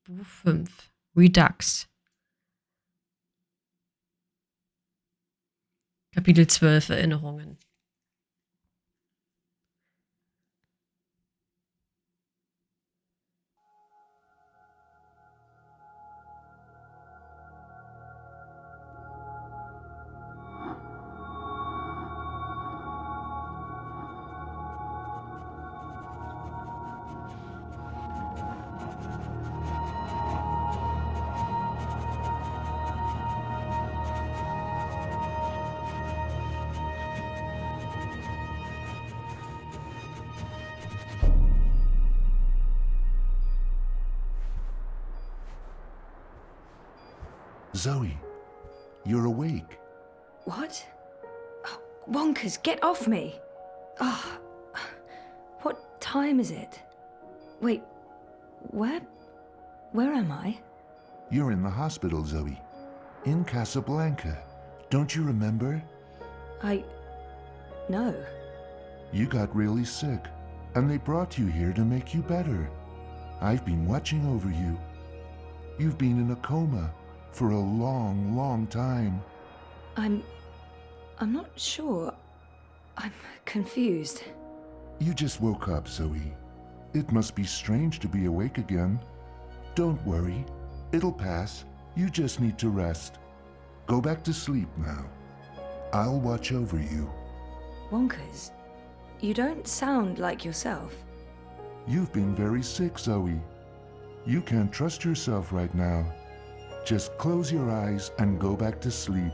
Buch 5. Redux. Kapitel 12. Erinnerungen. Zoe, you're awake. What? Oh, Wonkers, get off me! Oh, what time is it? Wait, where am I? You're in the hospital, Zoe. In Casablanca. Don't you remember? No. You got really sick, and they brought you here to make you better. I've been watching over you. You've been in a coma for a long, long time. I'm not sure. I'm confused. You just woke up, Zoe. It must be strange to be awake again. Don't worry. It'll pass. You just need to rest. Go back to sleep now. I'll watch over you. Wonkers, you don't sound like yourself. You've been very sick, Zoe. You can't trust yourself right now. Just close your eyes and go back to sleep.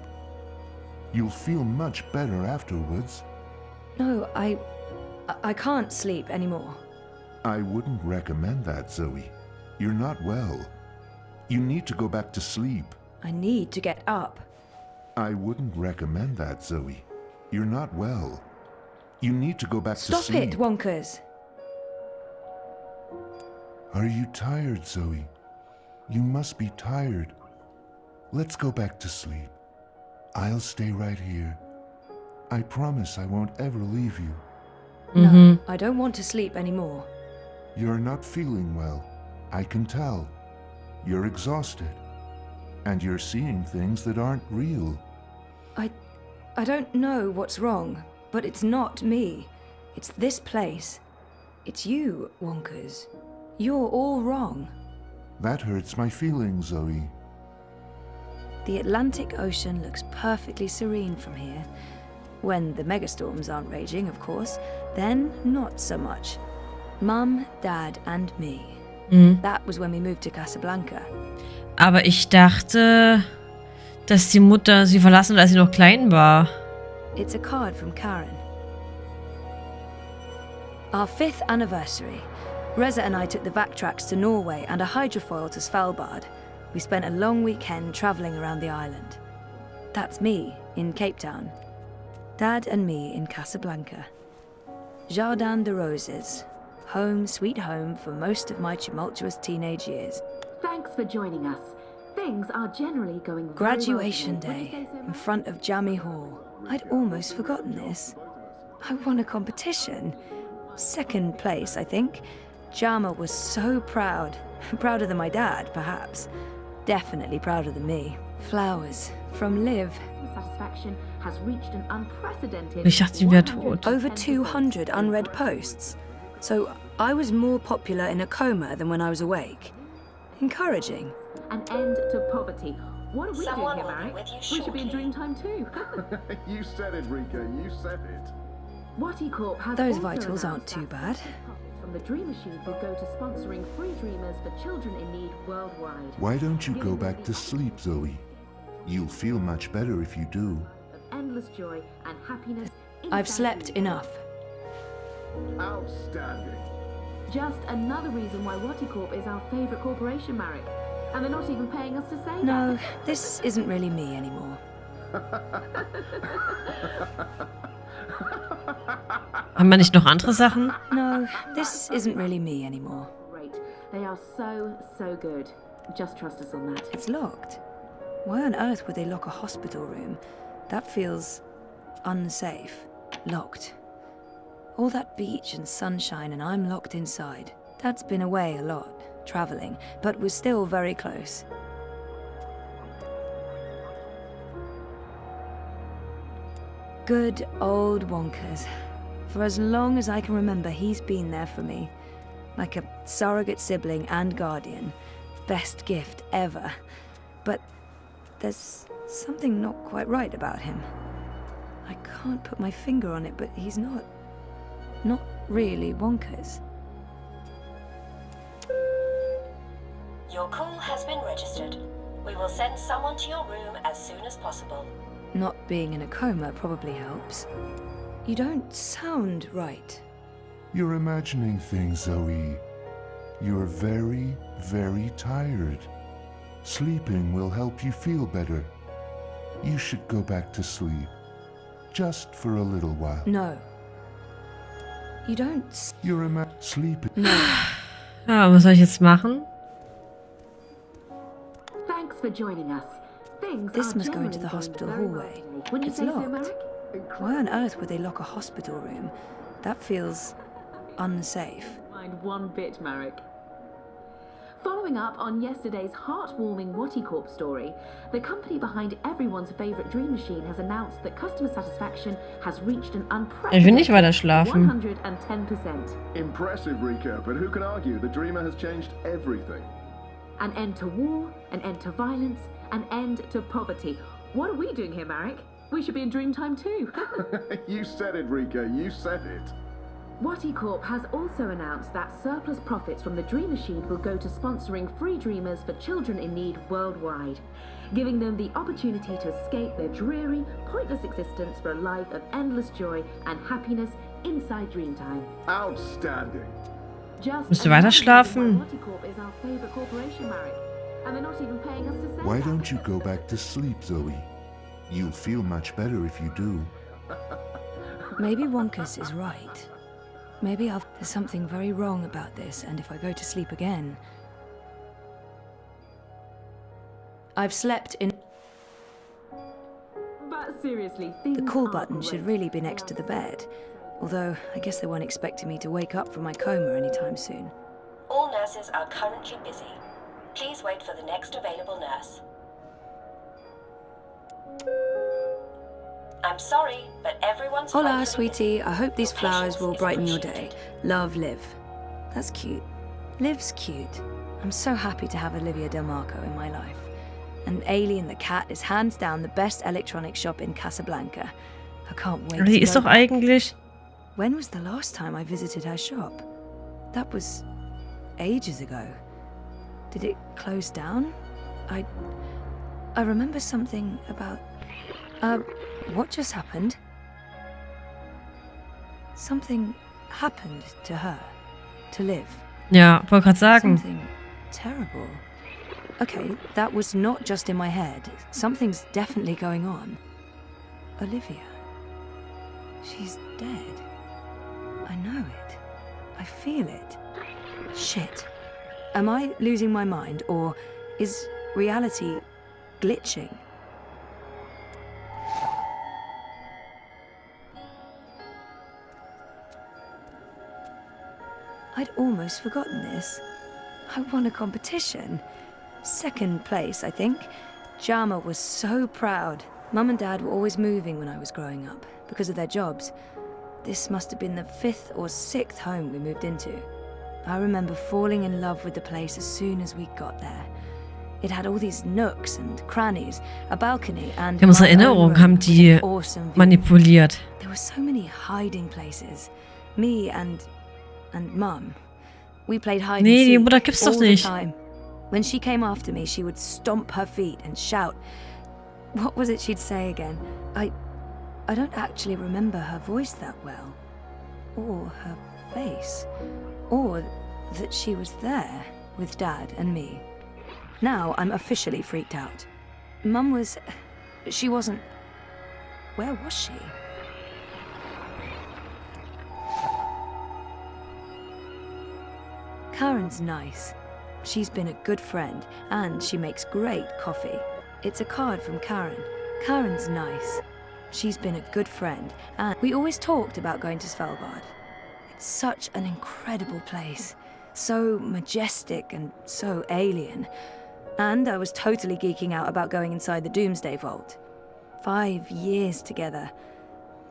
You'll feel much better afterwards. No, I can't sleep anymore. I wouldn't recommend that, Zoe. You're not well. You need to go back to sleep. I need to get up. I wouldn't recommend that, Zoe. You're not well. You need to go back to Stop sleep. it, Wonkers. Are you tired, Zoe? You must be tired. Let's go back to sleep. I'll stay right here. I promise I won't ever leave you. No, I don't want to sleep anymore. You're not feeling well. I can tell. You're exhausted. And you're seeing things that aren't real. I don't know what's wrong, but it's not me. It's this place. It's you, Wonkers. You're all wrong. That hurts my feelings, Zoe. The Atlantic Ocean looks perfectly serene from here. When the megastorms aren't raging, of course. Then, not so much. Mum, Dad and me. That was when we moved to Casablanca. Aber ich dachte, dass die Mutter sie verlassen hat, als sie noch klein war. It's a card from Karen. Our 5th anniversary. Reza and I took the backtracks to Norway and a hydrofoil to Svalbard. We spent a long weekend travelling around the island. That's me in Cape Town. Dad and me in Casablanca. Jardin de Roses. Home, sweet home for most of my tumultuous teenage years. Thanks for joining us. Things are generally going very Graduation well today. day Would you say so, in Mum? front of Jammy Hall. I'd almost forgotten this. I won a competition. 2nd place, I think. Jama was so proud. Prouder than my dad, perhaps. Definitely prouder than me. Flowers from Liv. Satisfaction has reached an unprecedented Ich dachte, sie wäre tot. Over 200 unread posts. So I was more popular in a coma than when I was awake. Encouraging. An end to poverty. What are we Someone doing here, will be Marek? with you We should be in shortly. Dreamtime too. You said it, Rika. You said it. WatiCorp has Those also vitals aren't announced too that bad. profits from the Dream Machine will go to sponsoring free dreamers for children in need worldwide. Why don't you go back to sleep, Zoe? You'll feel much better if you do. Of endless joy and happiness. I've slept enough. Outstanding. Just another reason why WatiCorp is our favourite corporation, Marek. And they're not even paying us to say No, that. this isn't really me anymore. Haben wir nicht noch andere Sachen? No, this isn't really me anymore. Great. They are so, so good. Just trust us on that. It's locked. Why on earth would they lock a hospital room? That feels unsafe. Locked. All that beach and sunshine and I'm locked inside. Dad's been away a lot. travelling, but was still very close. Good old Wonkers. For as long as I can remember, he's been there for me. Like a surrogate sibling and guardian. Best gift ever. But there's something not quite right about him. I can't put my finger on it, but he's not really Wonkers. Your call has been registered. We will send someone to your room as soon as possible. Not being in a coma probably helps. You don't sound right. You're imagining things, Zoe. You're very, very tired. Sleeping will help you feel better. You should go back to sleep. Just for a little while. No. You don't... You're sleeping. No. Ja, was soll ich jetzt machen? Thanks for joining us. Things This are must go into generally the going hospital very hallway. well today. Wouldn't you It's say so, locked. Merrick? Why on earth would they lock a hospital room? That feels unsafe. Mind one bit, Marek. Following up on yesterday's heartwarming WatiCorp story, the company behind everyone's favorite dream machine has announced that customer satisfaction has reached an Ich will nicht unprecedented weiter schlafen. 110%. Impressive, Rika, but who can argue? The dreamer has changed everything. An end to war, an end to violence, an end to poverty. What are we doing here, Marek? We should be in Dreamtime too. You said it, Rika, you said it. WatiCorp has also announced that surplus profits from the Dream Machine will go to sponsoring free dreamers for children in need worldwide, giving them the opportunity to escape their dreary, pointless existence for a life of endless joy and happiness inside Dreamtime. Outstanding. Just Musst du weiter schlafen? WatiCorp is our favorite corporation, Marek, and they're not even paying us to say Why that. don't you go back to sleep, Zoe? You'll feel much better if you do. Maybe Wonkers is right. Maybe there's something very wrong about this, and if I go to sleep again... I've slept in... But seriously, The things call are button should great. really be next to the bed. Although, I guess they weren't expecting me to wake up from my coma anytime soon. All nurses are currently busy. Please wait for the next available nurse. I'm sorry, but everyone's... Hola, currently sweetie. I hope these Your flowers patience will is brighten your day. appreciated. Love, Liv. That's cute. Liv's cute. I'm so happy to have Olivia Del Marco in my life. And Alien the cat is hands down the best electronics shop in Casablanca. I can't wait Aber die to ist go doch back. eigentlich... When was the last time I visited her shop? That was ages ago. Did it close down? I remember something about... what just happened? Something happened to her. To Liv. Ja, wollte gerade sagen. Something terrible. Okay, that was not just in my head. Something's definitely going on. Olivia. She's dead. I know it. I feel it. Shit. Am I losing my mind, or is reality glitching? I'd almost forgotten this. I won a competition. Second place, I think. Jama was so proud. Mum and Dad were always moving when I was growing up, because of their jobs. This must have been the 5th or 6th home we moved into. I remember falling in love with the place as soon as we got there. It had all these nooks and crannies, a balcony, and Die unsere my own Erinnerung room haben with die an awesome view. manipuliert. There were so many hiding places. Me and Mum. We played hide and Nee, die seek Mutter gibt's doch all the nicht. time. When she came after me, she would stomp her feet and shout. What was it she'd say again? I don't actually remember her voice that well. Or her face. Or that she was there with Dad and me. Now I'm officially freaked out. Mum was... She wasn't... Where was she? Karen's nice. She's been a good friend, and she makes great coffee. It's a card from Karen. Karen's nice. She's been a good friend, and we always talked about going to Svalbard. It's such an incredible place. So majestic and so alien. And I was totally geeking out about going inside the Doomsday Vault. 5 years together.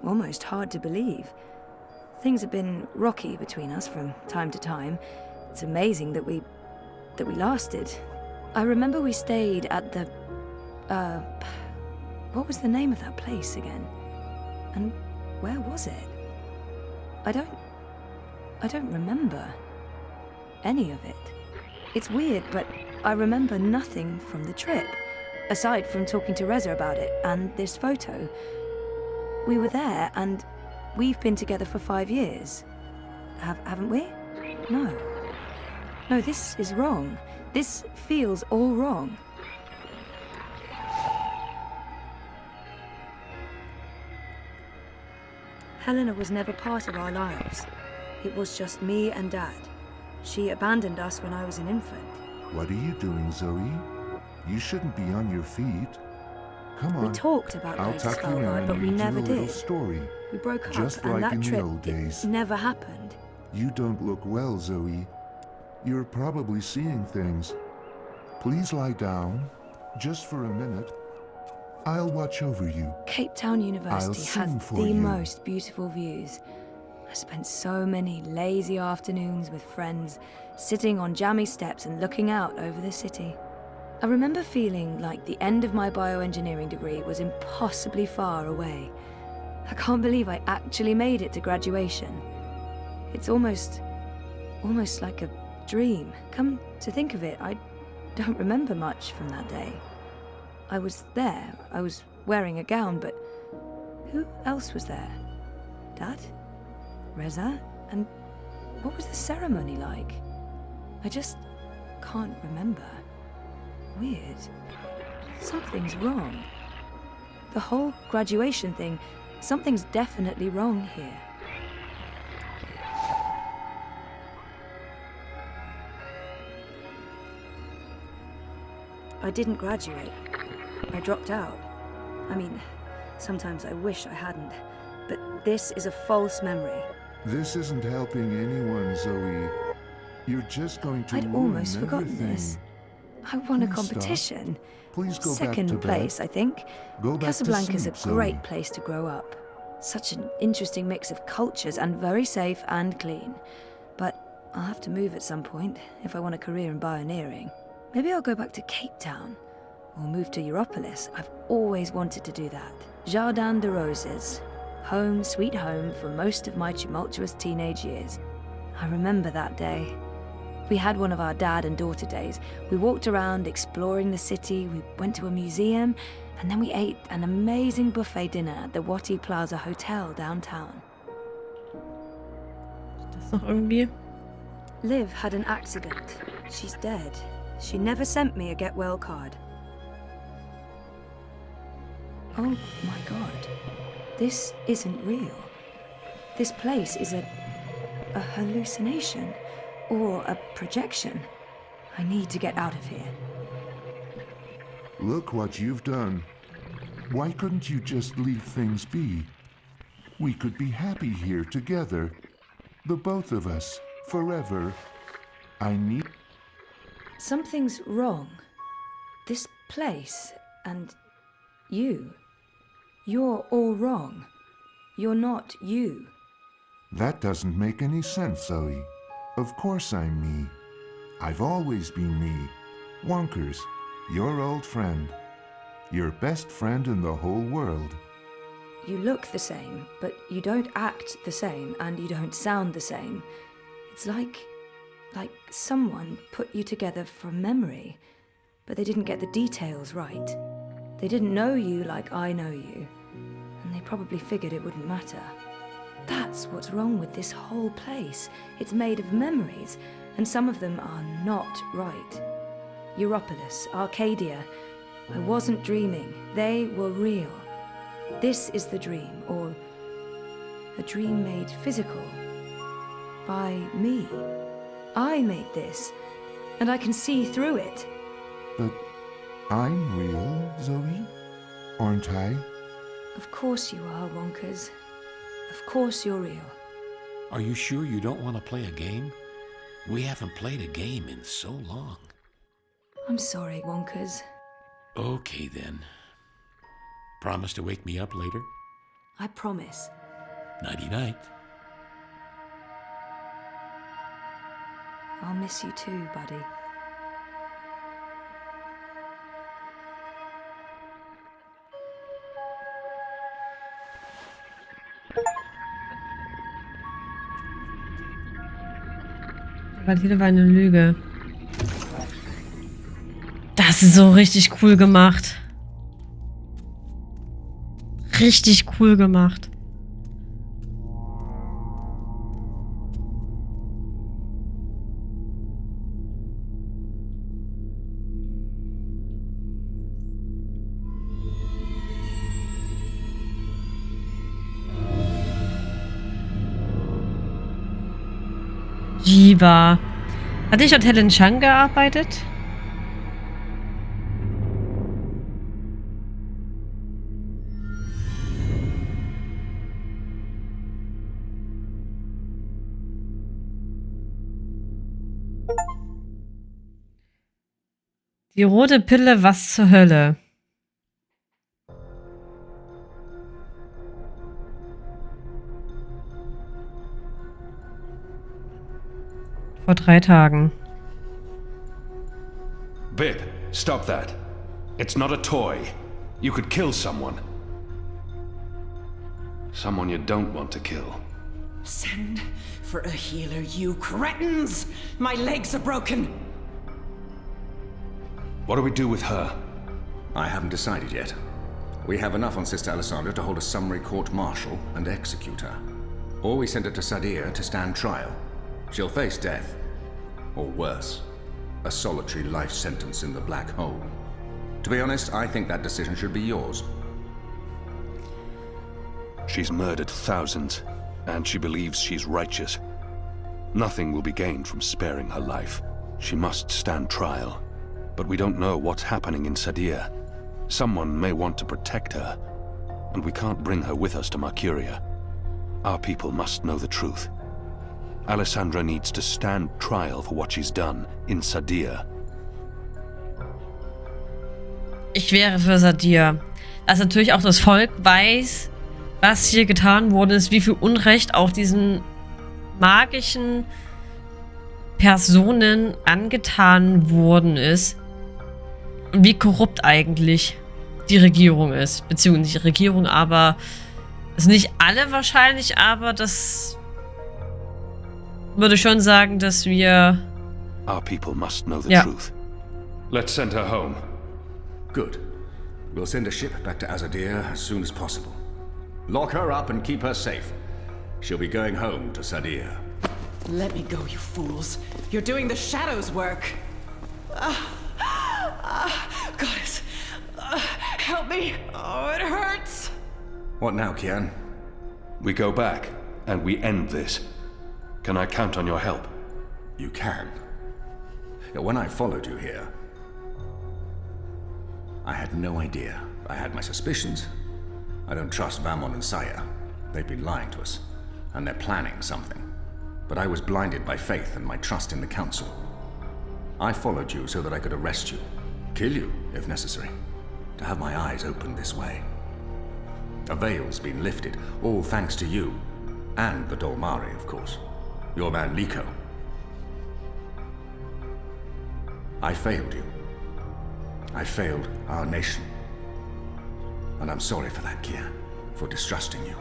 Almost hard to believe. Things have been rocky between us from time to time. It's amazing that we lasted. I remember we stayed at the... what was the name of that place again? And where was it? I don't remember any of it. It's weird, but I remember nothing from the trip, aside from talking to Reza about it and this photo. We were there, and we've been together for 5 years. Haven't we? No. No, this is wrong. This feels all wrong. Helena was never part of our lives. It was just me and Dad. She abandoned us when I was an infant. What are you doing, Zoe? You shouldn't be on your feet. Come on. We talked about I'll going to tuck you in Svalbard, and but we read never you a little did. story. We broke up, Just and like that in the trip old days. never happened. You don't look well, Zoe. You're probably seeing things. Please lie down, just for a minute. I'll watch over you. Cape Town University sing has for the you. most beautiful views. I spent so many lazy afternoons with friends, sitting on jammy steps and looking out over the city. I remember feeling like the end of my bioengineering degree was impossibly far away. I can't believe I actually made it to graduation. It's almost like a dream. Come to think of it, I don't remember much from that day. I was there, I was wearing a gown, but who else was there? Dad? Reza? And what was the ceremony like? I just can't remember. Weird. Something's wrong. The whole graduation thing, something's definitely wrong here. I didn't graduate. I dropped out. I mean, sometimes I wish I hadn't, but this is a false memory. This isn't helping anyone, Zoe. You're just going to I'd ruin almost forgotten everything. this. I won a Please stop. competition. Please go back to Second bed. place, I think. Go back to Casablanca's sleep, a great Zoe. place to grow up. Such an interesting mix of cultures and very safe and clean. But I'll have to move at some point if I want a career in bioengineering. Maybe I'll go back to Cape Town or move to Europolis. I've always wanted to do that. Jardin de Roses. Home, sweet home for most of my tumultuous teenage years. I remember that day. We had one of our dad and daughter days. We walked around exploring the city, we went to a museum, and then we ate an amazing buffet dinner at the Wati Plaza Hotel downtown. Das noch irgendwie? Liv had an accident. She's dead. She never sent me a get well card. Oh my god. This isn't real. This place is a hallucination. Or a projection. I need to get out of here. Look what you've done. Why couldn't you just leave things be? We could be happy here together. The both of us, forever. I need... Something's wrong. This place and you. You're all wrong. You're not you. That doesn't make any sense, Zoe. Of course I'm me. I've always been me. Wonkers, your old friend. Your best friend in the whole world. You look the same, but you don't act the same, and you don't sound the same. It's like someone put you together from memory, but they didn't get the details right. They didn't know you like I know you, and they probably figured it wouldn't matter. That's what's wrong with this whole place. It's made of memories, and some of them are not right. Europolis, Arcadia. I wasn't dreaming. They were real. This is the dream, or a dream made physical. By me. I made this, and I can see through it. But I'm real, Zoe? Aren't I? Of course you are, Wonkers. Of course you're real. Are you sure you don't want to play a game? We haven't played a game in so long. I'm sorry, Wonkers. Okay then. Promise to wake me up later? I promise. Nighty-night. I'll miss you too, buddy. Realität war eine Lüge. Das ist so richtig cool gemacht. Richtig cool gemacht. Jiba. Hat nicht dort Helen Chang gearbeitet? Die rote Pille, was zur Hölle? Vor 3 Tagen. Bib, stop that. It's not a toy. You could kill someone. Someone you don't want to kill. Send for a healer, you cretins! My legs are broken! What do we do with her? I haven't decided yet. We have enough on Sister Alessandra to hold a summary court-martial and execute her. Or we send her to Sadir to stand trial. She'll face death. Or worse, a solitary life sentence in the black hole. To be honest, I think that decision should be yours. She's murdered thousands, and she believes she's righteous. Nothing will be gained from sparing her life. She must stand trial. But we don't know what's happening in Sadir. Someone may want to protect her, and we can't bring her with us to Mercuria. Our people must know the truth. Alessandra needs to stand trial for what she's done in Sadir. Ich wäre für Sadir. Dass natürlich auch das Volk weiß, was hier getan worden ist, wie viel Unrecht auch diesen magischen Personen angetan worden ist. Und wie korrupt eigentlich die Regierung ist. Beziehungsweise nicht die Regierung, aber es sind nicht alle wahrscheinlich, aber das würde schon sagen, dass wir... Our people must know the truth. Let's send her home. Good. We'll send a ship back to Azadir as soon as possible. Lock her up and keep her safe. She'll be going home to Sadir. Let me go, you fools. You're doing the shadows' work. Goddess, help me. Oh, it hurts. What now, Kian? We go back, and we end this. Can I count on your help? You can. When I followed you here, I had no idea. I had my suspicions. I don't trust Vamon and Saya. They've been lying to us, and they're planning something. But I was blinded by faith and my trust in the Council. I followed you so that I could arrest you, kill you, if necessary, to have my eyes opened this way. A veil's been lifted, all thanks to you, and the Dolmari, of course. Your man Liko. I failed you. I failed our nation. And I'm sorry for that, Kian, for distrusting you.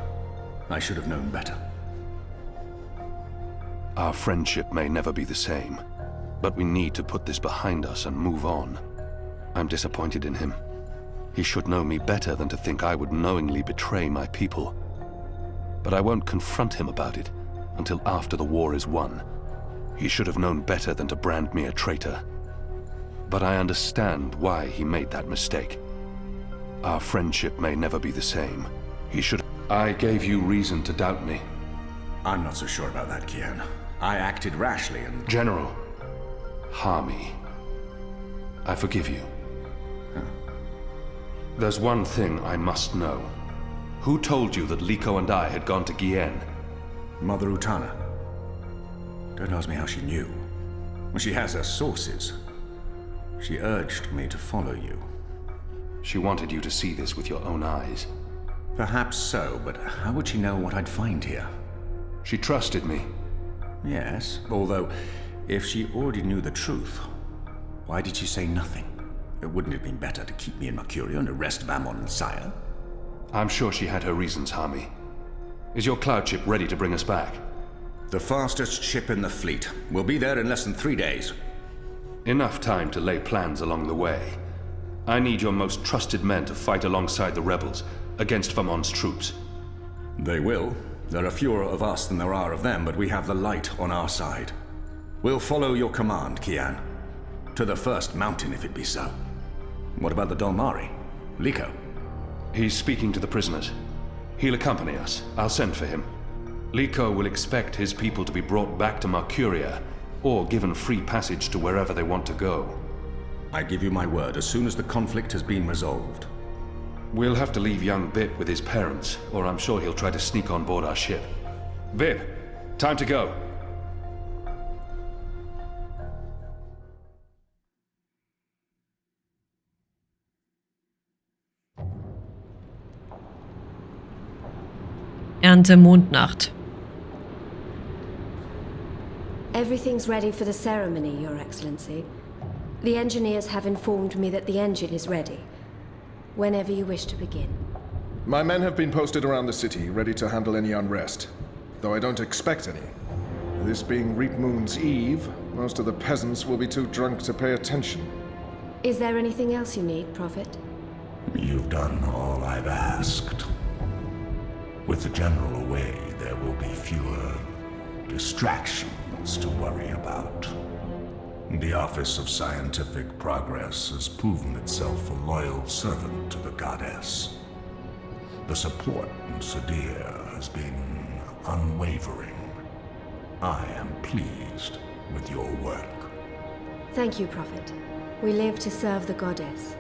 I should have known better. Our friendship may never be the same, but we need to put this behind us and move on. I'm disappointed in him. He should know me better than to think I would knowingly betray my people. But I won't confront him about it until after the war is won. He should have known better than to brand me a traitor. But I understand why he made that mistake. Our friendship may never be the same. He should... I gave you reason to doubt me. I'm not so sure about that, Kian. I acted rashly and... General, Harmy, I forgive you. There's one thing I must know. Who told you that Liko and I had gone to Gien? Mother Utana. Don't ask me how she knew. Well, she has her sources. She urged me to follow you. She wanted you to see this with your own eyes. Perhaps so, but how would she know what I'd find here? She trusted me. Yes, although, if she already knew the truth, why did she say nothing? It wouldn't have been better to keep me in Mercuria and arrest Vammon and Sire? I'm sure she had her reasons, Hami. Is your cloud ship ready to bring us back? The fastest ship in the fleet. We'll be there in less than 3 days. Enough time to lay plans along the way. I need your most trusted men to fight alongside the rebels against Vammon's troops. They will. There are fewer of us than there are of them, but we have the light on our side. We'll follow your command, Kian. To the first mountain, if it be so. What about the Dolmari? Liko? He's speaking to the prisoners. He'll accompany us. I'll send for him. Liko will expect his people to be brought back to Mercuria, or given free passage to wherever they want to go. I give you my word, as soon as the conflict has been resolved. We'll have to leave young Bip with his parents, or I'm sure he'll try to sneak on board our ship. Bip, time to go. Ernte-Mondnacht. Everything's ready for the ceremony, Your Excellency. The engineers have informed me that the engine is ready. Whenever you wish to begin. My men have been posted around the city, ready to handle any unrest. Though I don't expect any. This being Reap Moon's Eve, most of the peasants will be too drunk to pay attention. Is there anything else you need, Prophet? You've done all I've asked. With the General away, there will be fewer distractions to worry about. The Office of Scientific Progress has proven itself a loyal servant to the goddess. The support in Sadir has been unwavering. I am pleased with your work. Thank you, Prophet. We live to serve the goddess.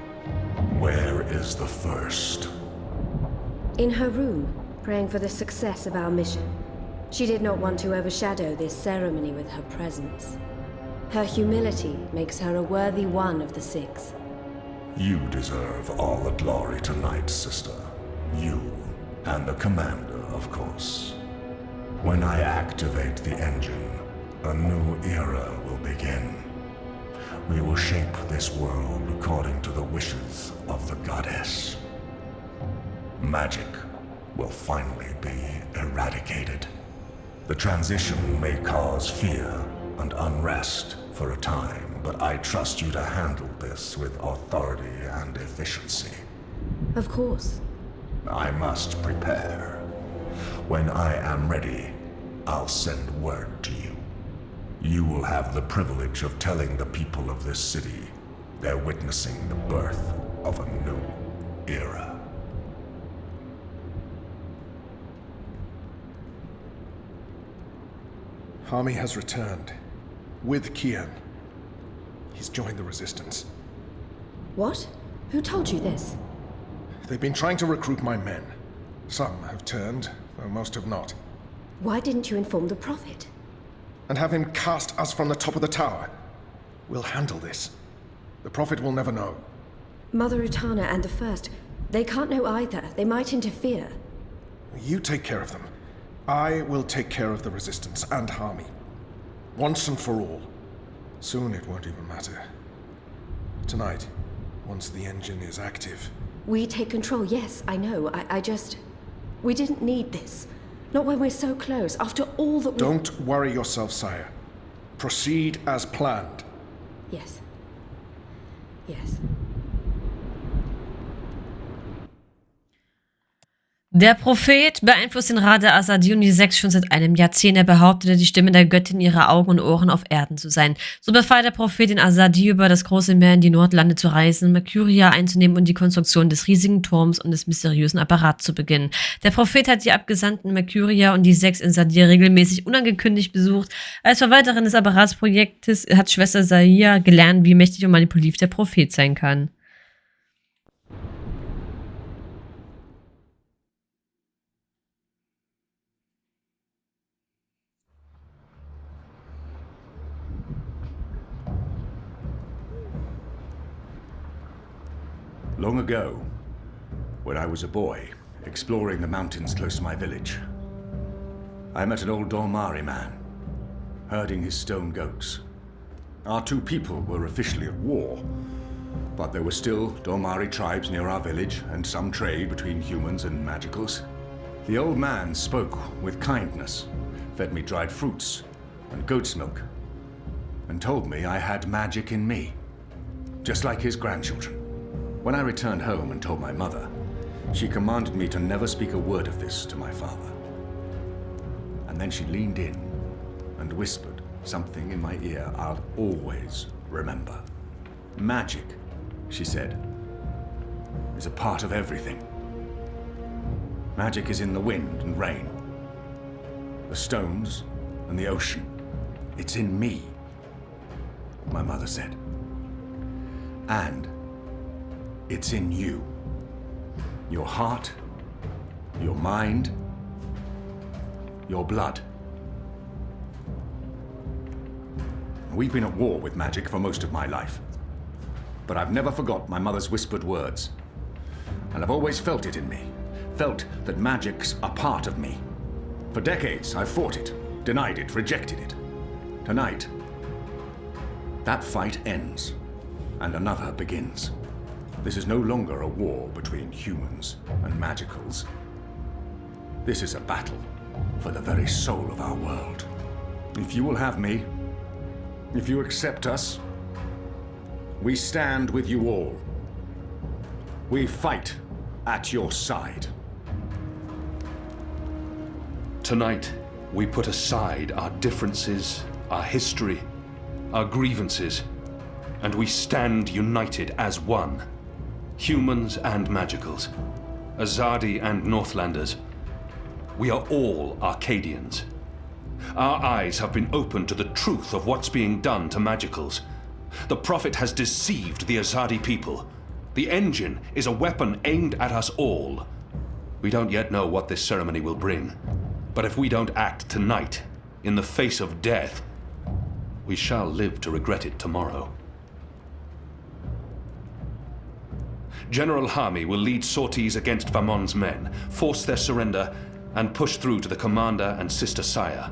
Where is the first? In her room, praying for the success of our mission. She did not want to overshadow this ceremony with her presence. Her humility makes her a worthy one of the six. You deserve all the glory tonight, sister. You, and the commander, of course. When I activate the engine, a new era will begin. We will shape this world according to the wishes of the goddess. Magic will finally be eradicated. The transition may cause fear and unrest for a time, but I trust you to handle this with authority and efficiency. Of course. I must prepare. When I am ready, I'll send word to you. You will have the privilege of telling the people of this city they're witnessing the birth of a new era. Hami has returned. With Kian. He's joined the resistance. What? Who told you this? They've been trying to recruit my men. Some have turned, though most have not. Why didn't you inform the Prophet? And have him cast us from the top of the tower. We'll handle this. The Prophet will never know. Mother Utana and the First, they can't know either. They might interfere. You take care of them. I will take care of the resistance and Hami. Once and for all. Soon it won't even matter. Tonight, once the engine is active. We take control, yes, I know. I just... We didn't need this. Not when we're so close, after all that we... Don't worry yourself, sire. Proceed as planned. Yes. Yes. Der Prophet beeinflusst den Rat der Asadi und die Sechs schon seit einem Jahrzehnt. Er behauptete, die Stimme der Göttin ihre Augen und Ohren auf Erden zu sein. So befahl der Prophet den Asadi, über das große Meer in die Nordlande zu reisen, Mercuria einzunehmen und die Konstruktion des riesigen Turms und des mysteriösen Apparats zu beginnen. Der Prophet hat die Abgesandten Mercuria und die Sechs in Sadir regelmäßig unangekündigt besucht. Als Verwalterin des Apparatsprojektes hat Schwester Saia gelernt, wie mächtig und manipulativ der Prophet sein kann. Long ago, when I was a boy, exploring the mountains close to my village, I met an old Dolmari man, herding his stone goats. Our two people were officially at war, but there were still Dolmari tribes near our village and some trade between humans and magicals. The old man spoke with kindness, fed me dried fruits and goat's milk, and told me I had magic in me, just like his grandchildren. When I returned home and told my mother, she commanded me to never speak a word of this to my father. And then she leaned in and whispered something in my ear I'll always remember. Magic, she said, is a part of everything. Magic is in the wind and rain, the stones and the ocean. It's in me, my mother said. And it's in you. Your heart, your mind, your blood. We've been at war with magic for most of my life. But I've never forgot my mother's whispered words. And I've always felt it in me. Felt that magic's a part of me. For decades, I've fought it, denied it, rejected it. Tonight, that fight ends, and another begins. This is no longer a war between humans and magicals. This is a battle for the very soul of our world. If you will have me, if you accept us, we stand with you all. We fight at your side. Tonight, we put aside our differences, our history, our grievances, and we stand united as one. Humans and magicals, Azadi and Northlanders. We are all Arcadians. Our eyes have been opened to the truth of what's being done to magicals. The Prophet has deceived the Azadi people. The engine is a weapon aimed at us all. We don't yet know what this ceremony will bring, but if we don't act tonight, in the face of death, we shall live to regret it tomorrow. General Hami will lead sorties against Vamon's men, force their surrender, and push through to the commander and Sister Saya.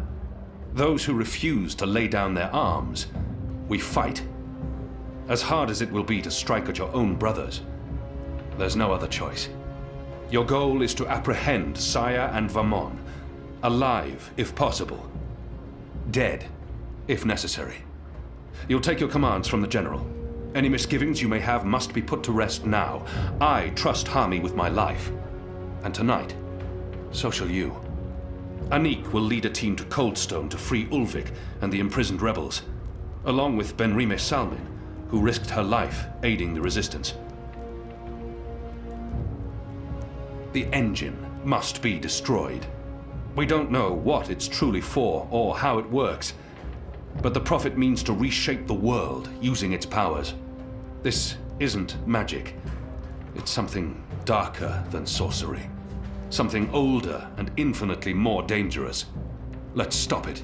Those who refuse to lay down their arms, we fight. As hard as it will be to strike at your own brothers, there's no other choice. Your goal is to apprehend Saya and Vamon, alive if possible, dead if necessary. You'll take your commands from the General. Any misgivings you may have must be put to rest now. I trust Hami with my life. And tonight, so shall you. Anik will lead a team to Coldstone to free Ulvik and the imprisoned rebels, along with Benrime Salmin, who risked her life aiding the resistance. The engine must be destroyed. We don't know what it's truly for or how it works, but the Prophet means to reshape the world using its powers. This isn't magic. It's something darker than sorcery. Something older and infinitely more dangerous. Let's stop it.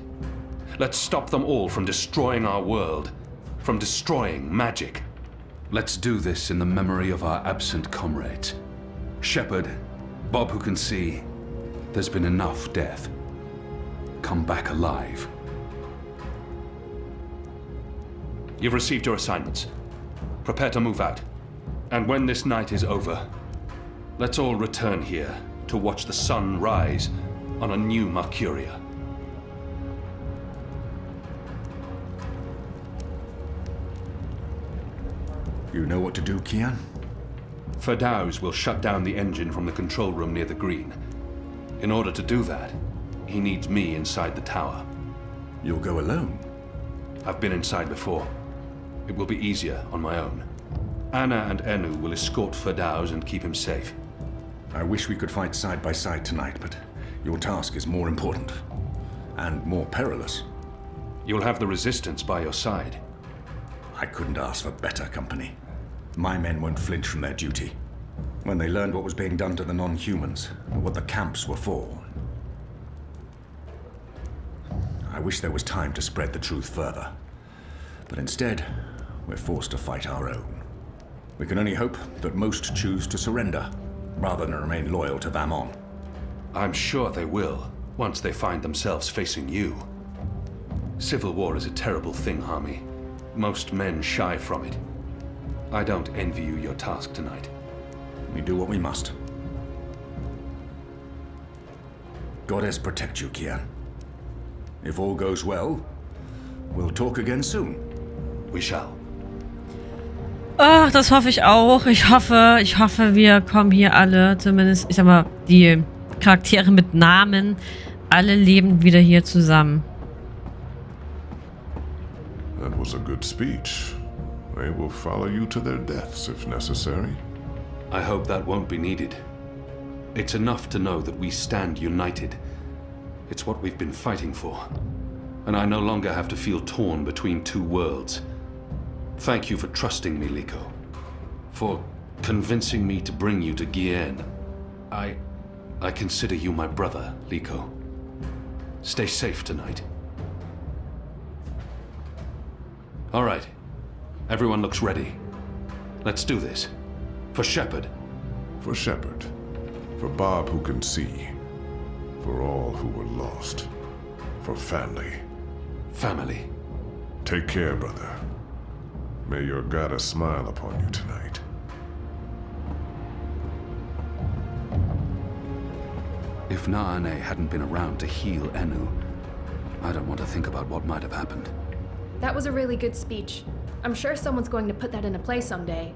Let's stop them all from destroying our world, from destroying magic. Let's do this in the memory of our absent comrades. Shepherd, Bob who can see, there's been enough death. Come back alive. You've received your assignments. Prepare to move out. And when this night is over, let's all return here to watch the sun rise on a new Mercuria. You know what to do, Kian? Ferdows will shut down the engine from the control room near the green. In order to do that, he needs me inside the tower. You'll go alone? I've been inside before. It will be easier on my own. Anna and Enu will escort Ferdows and keep him safe. I wish we could fight side by side tonight, but your task is more important. And more perilous. You'll have the Resistance by your side. I couldn't ask for better company. My men won't flinch from their duty. When they learned what was being done to the non-humans, and what the camps were for. I wish there was time to spread the truth further. But instead, we're forced to fight our own. We can only hope that most choose to surrender, rather than remain loyal to Vamon. I'm sure they will, once they find themselves facing you. Civil war is a terrible thing, Harmy. Most men shy from it. I don't envy you your task tonight. We do what we must. Goddess protect you, Kian. If all goes well, we'll talk again soon. We shall. Ach, das hoffe ich auch. Ich hoffe, wir kommen hier alle, zumindest, ich sag mal, die Charaktere mit Namen, alle leben wieder hier zusammen. That was a good speech. They will follow you to their deaths if necessary. I hope that won't be needed. It's enough to know that we stand united. It's what we've been fighting for. And I no longer have to feel torn between two worlds. Thank you for trusting me, Liko. For convincing me to bring you to Gien. I consider you my brother, Liko. Stay safe tonight. All right. Everyone looks ready. Let's do this. For Shepard. For Shepard. For Bob who can see. For all who were lost. For family. Family. Take care, brother. May your goddess smile upon you tonight. If Naane hadn't been around to heal Enu, I don't want to think about what might have happened. That was a really good speech. I'm sure someone's going to put that into play someday.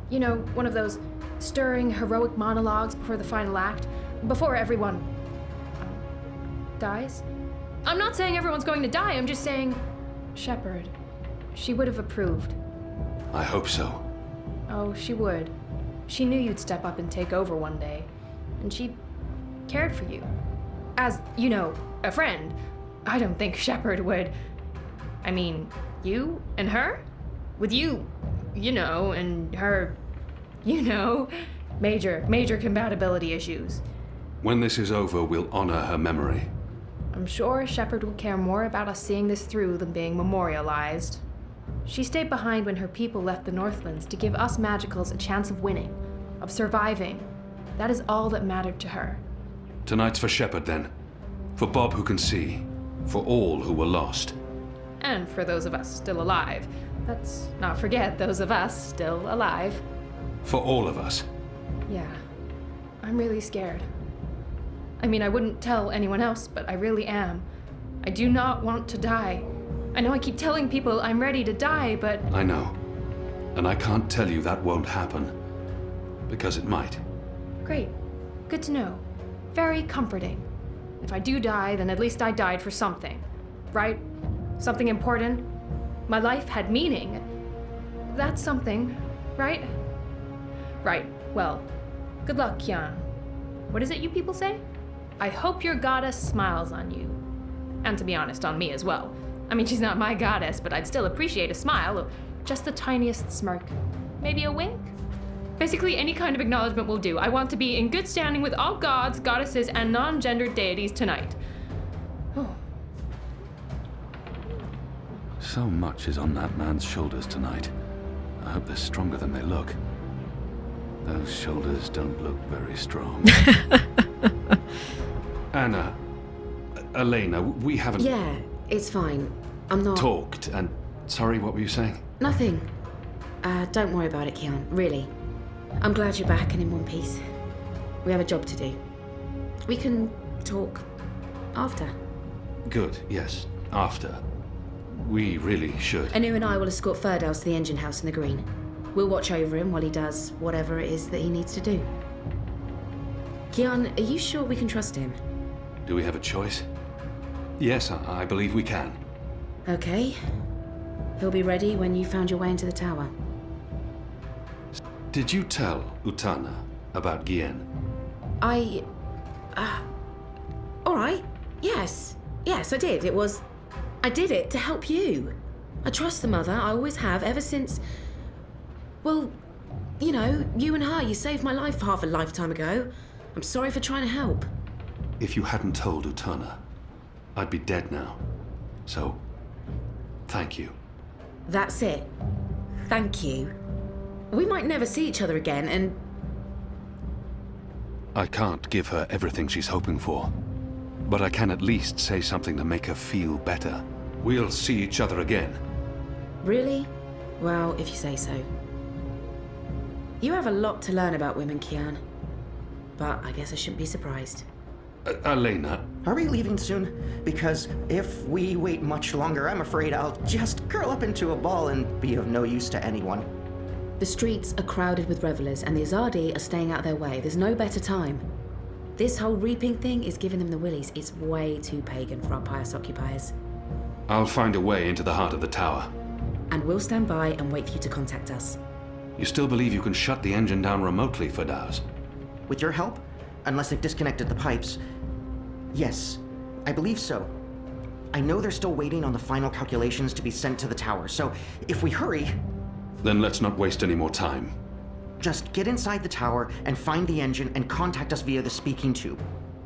You know, one of those stirring, heroic monologues before the final act, before everyone dies. I'm not saying everyone's going to die, I'm just saying, Shepard, she would have approved. I hope so. Oh, she would. She knew you'd step up and take over one day, and she cared for you. As, you know, a friend. I don't think Shepard would. I mean, you and her? With you, you know, and her, you know, major compatibility issues. When this is over, we'll honor her memory. I'm sure Shepard would care more about us seeing this through than being memorialized. She stayed behind when her people left the Northlands to give us Magicals a chance of winning, of surviving. That is all that mattered to her. Tonight's for Shepard, then. For Bob who can see. For all who were lost. And for those of us still alive. Let's not forget those of us still alive. For all of us. Yeah. I'm really scared. I mean, I wouldn't tell anyone else, but I really am. I do not want to die. I know I keep telling people I'm ready to die, but... I know. And I can't tell you that won't happen. Because it might. Great. Good to know. Very comforting. If I do die, then at least I died for something. Right? Something important. My life had meaning. That's something, right? Right. Well, good luck, Kian. What is it you people say? I hope your goddess smiles on you. And to be honest, on me as well. I mean, she's not my goddess, but I'd still appreciate a smile. Just the tiniest smirk. Maybe a wink? Basically, any kind of acknowledgement will do. I want to be in good standing with all gods, goddesses, and non-gendered deities tonight. Oh. So much is on that man's shoulders tonight. I hope they're stronger than they look. Those shoulders don't look very strong. Anna, Elena, we haven't... Yeah, it's fine. I'm not... Talked, and... Sorry, what were you saying? Nothing. Don't worry about it, Kian, really. I'm glad you're back and in one piece. We have a job to do. We can talk after. Good, yes, after. We really should. Anu and I will escort Ferdows to the engine house in the green. We'll watch over him while he does whatever it is that he needs to do. Kian, are you sure we can trust him? Do we have a choice? Yes, I believe we can. Okay. He'll be ready when you found your way into the tower. Did you tell Utana about Gien? All right. Yes, I did. I did it to help you. I trust the mother. I always have, ever since... Well, you know, you and her, you saved my life half a lifetime ago. I'm sorry for trying to help. If you hadn't told Utana, I'd be dead now. So, thank you. That's it. Thank you. We might never see each other again, and... I can't give her everything she's hoping for, but I can at least say something to make her feel better. We'll see each other again. Really? Well, if you say so. You have a lot to learn about women, Kian. But I guess I shouldn't be surprised. Elena. Are we leaving soon? Because if we wait much longer, I'm afraid I'll just curl up into a ball and be of no use to anyone. The streets are crowded with revelers, and the Azadi are staying out of their way. There's no better time. This whole reaping thing is giving them the willies. It's way too pagan for our pious occupiers. I'll find a way into the heart of the tower. And we'll stand by and wait for you to contact us. You still believe you can shut the engine down remotely, Fadaz? With your help? Unless they've disconnected the pipes. Yes, I believe so. I know they're still waiting on the final calculations to be sent to the tower, so if we hurry... Then let's not waste any more time. Just get inside the tower and find the engine and contact us via the speaking tube.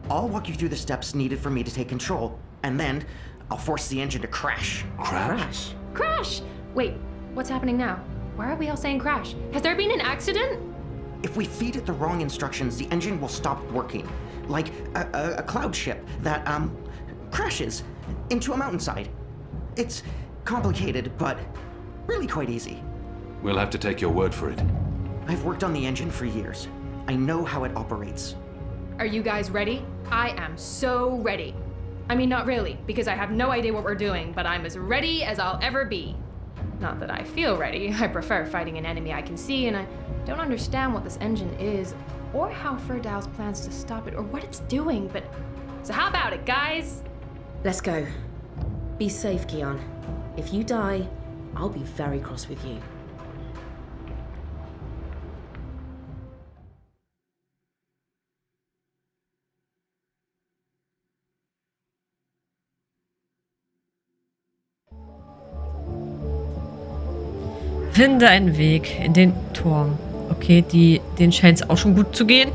I'll walk you through the steps needed for me to take control, and then I'll force the engine to crash. Crash? Crash! Wait, what's happening now? Why are we all saying crash? Has there been an accident? If we feed it the wrong instructions, the engine will stop working. Like a cloud ship that, crashes into a mountainside. It's complicated, but really quite easy. We'll have to take your word for it. I've worked on the engine for years. I know how it operates. Are you guys ready? I am so ready. I mean, not really, because I have no idea what we're doing, but I'm as ready as I'll ever be. Not that I feel ready. I prefer fighting an enemy I can see, and I don't understand what this engine is, or how Ferdow's plans to stop it, or what it's doing, but... So how about it, guys? Let's go. Be safe, Kian. If you die, I'll be very cross with you. Finde einen Weg in den Turm. Okay, denen scheint es auch schon gut zu gehen.